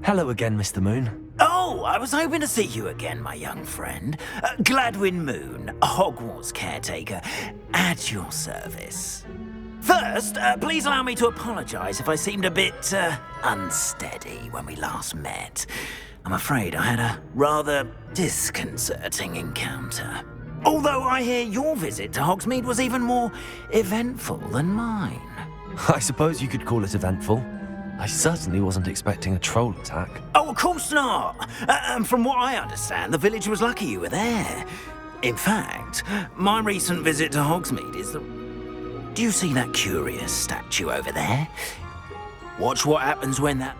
Hello again, Mr. Moon. Oh, I was hoping to see you again, my young friend. Gladwin Moon, Hogwarts Caretaker, at your service. First, please allow me to apologise if I seemed a bit unsteady when we last met. I'm afraid I had a rather disconcerting encounter. Although I hear your visit to Hogsmeade was even more eventful than mine. I suppose you could call it eventful. I certainly wasn't expecting a troll attack. Oh, of course not. And from what I understand, the village was lucky you were there. In fact, my recent visit to Hogsmeade is the... Do you see that curious statue over there? Watch what happens when that...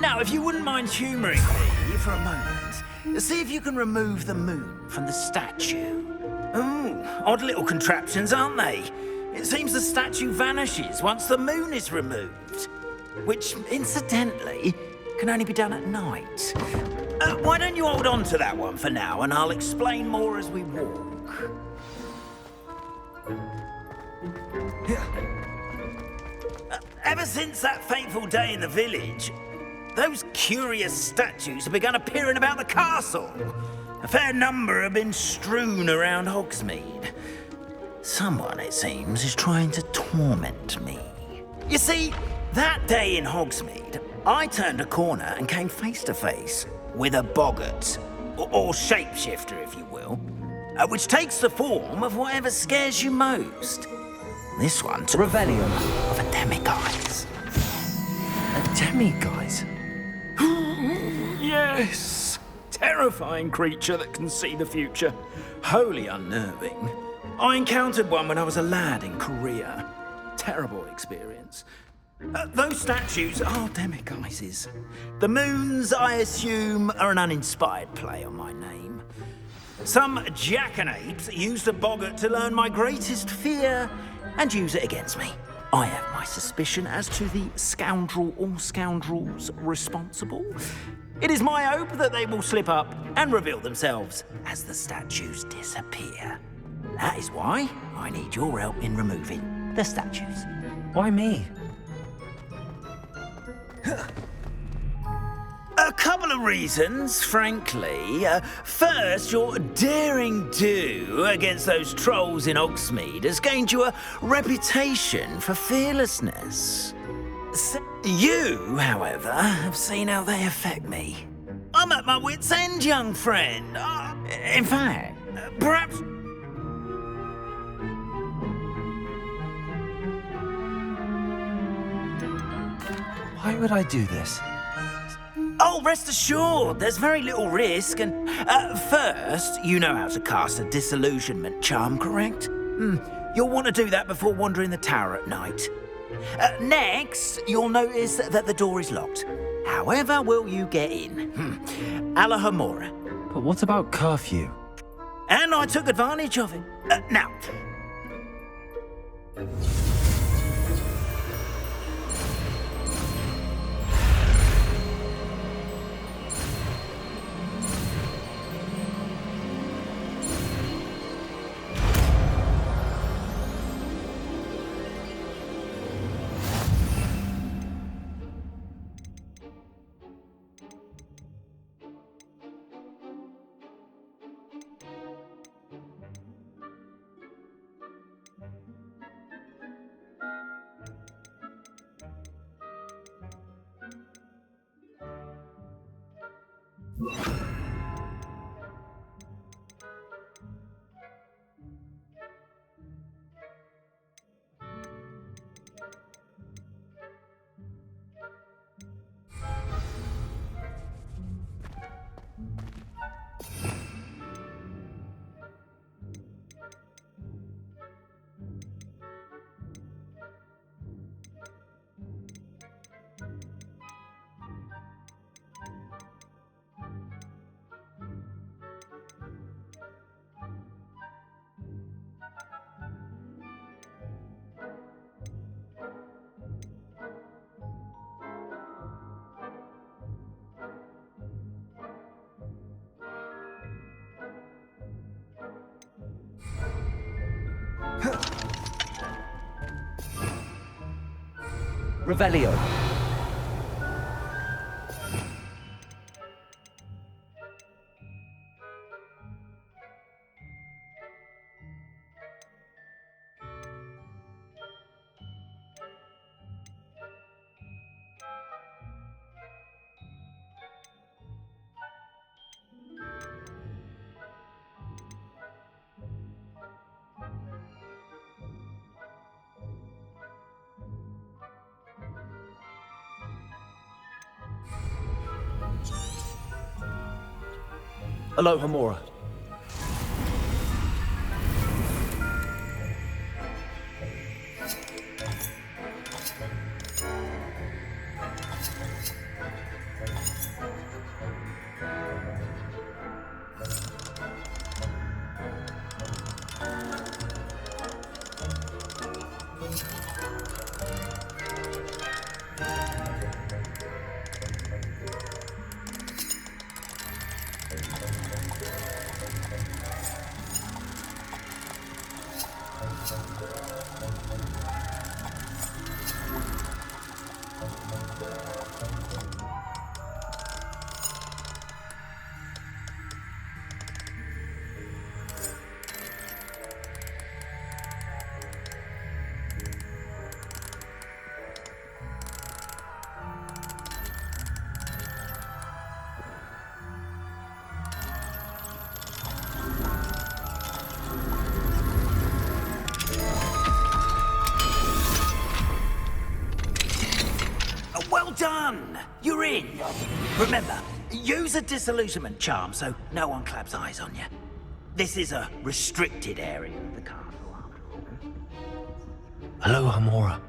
Now, if you wouldn't mind humouring me for a moment, see if you can remove the moon from the statue. Ooh, odd little contraptions, aren't they? It seems the statue vanishes once the moon is removed, which, incidentally, can only be done at night. Why don't you hold on to that one for now, and I'll explain more as we walk. Ever since that fateful day in the village, those curious statues have begun appearing about the castle. A fair number have been strewn around Hogsmeade. Someone, it seems, is trying to torment me. You see, that day in Hogsmeade, I turned a corner and came face to face with a boggart, or shapeshifter, if you will, which takes the form of whatever scares you most. This one took Revelio of a demiguise. A demiguise? Yes! Terrifying creature that can see the future. Wholly unnerving. I encountered one when I was a lad in Korea. Terrible experience. Those statues are demiguises. The moons, I assume, are an uninspired play on my name. Some jackanapes used a boggart to learn my greatest fear and use it against me. I have my suspicion as to the scoundrel or scoundrels responsible. It is my hope that they will slip up and reveal themselves as the statues disappear. That is why I need your help in removing the statues. Why me? A couple of reasons, frankly. First, your daring do against those trolls in Hogsmeade has gained you a reputation for fearlessness. You, however, have seen how they affect me. I'm at my wit's end, young friend. In fact, perhaps... Why would I do this? Oh, rest assured, there's very little risk, and first, you know how to cast a disillusionment charm, correct? You'll want to do that before wandering the tower at night. Next, you'll notice that the door is locked. However will you get in? Alahamora. But what about curfew? And I took advantage of it. Now... Revelio. Aloha Mora. Well done! You're in! Remember, use a disillusionment charm so no one claps eyes on you. This is a restricted area of the castle, after all. Aloha Mora.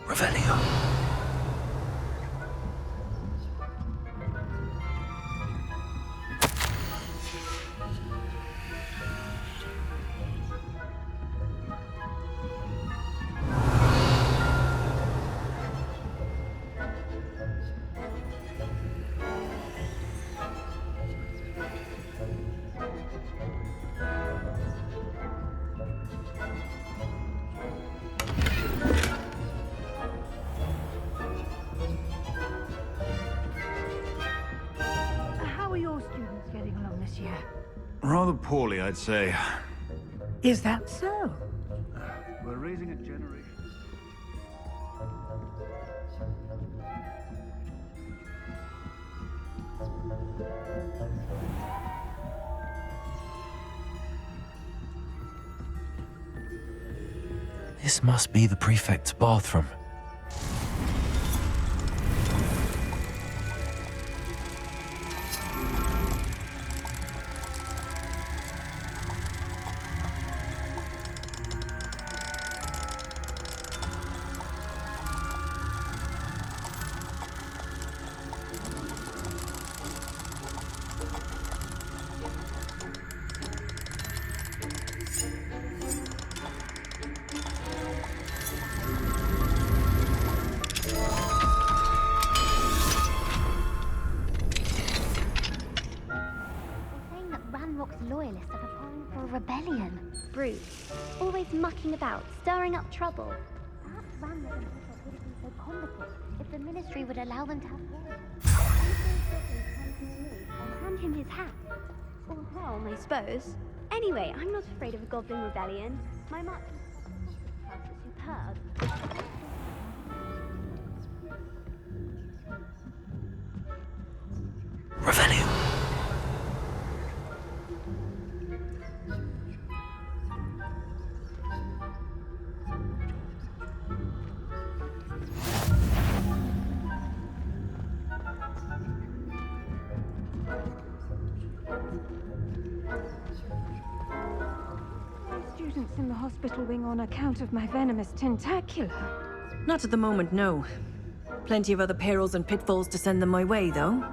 Revelio. How are your students getting along this year? Rather poorly, I'd say. Is that so? We're raising a generation. This must be the prefect's bathroom. rude. Always mucking about, stirring up trouble. Perhaps Ranrock and Bishop wouldn't be so comical if the Ministry would allow them to have hand him his hat. Or helm, I suppose. Anyway, I'm not afraid of a goblin rebellion. My march is superb. Revelio. Students in the hospital wing on account of my venomous tentacular. Not at the moment, no. Plenty of other perils and pitfalls to send them my way, though.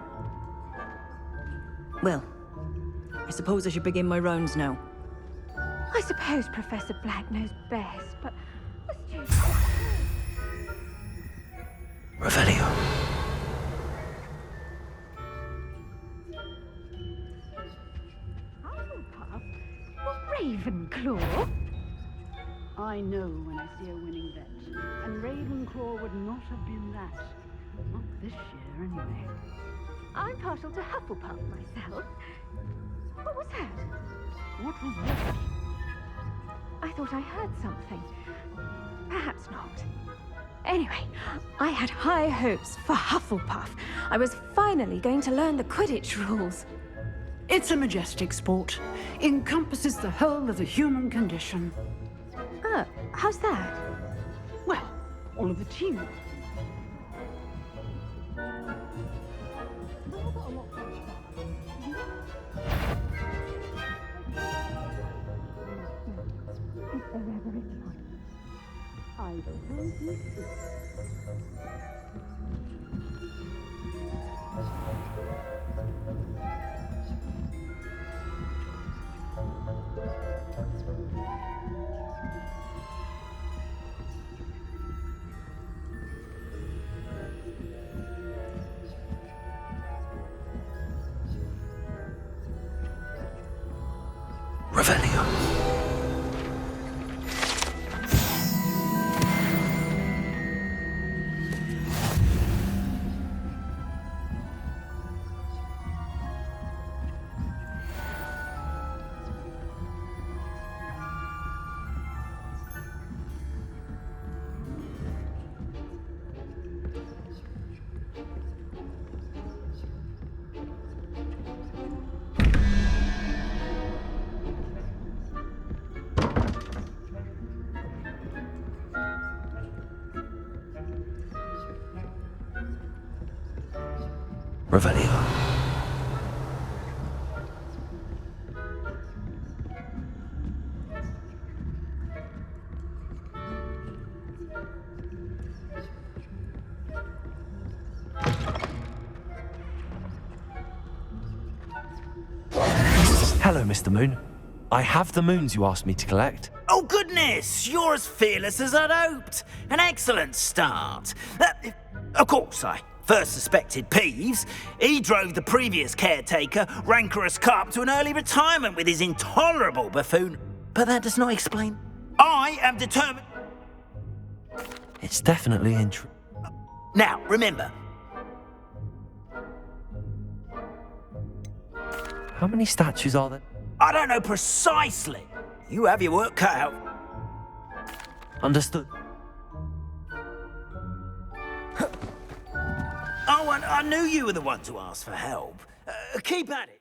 Well, I suppose I should begin my rounds now. I suppose Professor Black knows best, but the students... Revelio. Hufflepuff? Ravenclaw? I know when I see a winning bet, and Ravenclaw would not have been that. Not this year, anyway. I'm partial to Hufflepuff myself. What was that? What was that? I thought I heard something. Perhaps not. Anyway, I had high hopes for Hufflepuff. I was finally going to learn the Quidditch rules. It's a majestic sport. Encompasses the whole of the human condition. Oh, how's that? Well, all of the teamwork. I suppose you should. Revelio. Revelio. Hello, Mr. Moon. I have the moons you asked me to collect. Oh, goodness! You're as fearless as I'd hoped. An excellent start. Of course, I first suspected Peeves. He drove the previous caretaker, Rancorous Carp, to an early retirement with his intolerable buffoon. But that does not explain. I am determined... It's definitely Now, remember, How many statues are there? I don't know precisely. You have your work cut out. Understood. Oh, and I knew you were the one to ask for help. Keep at it.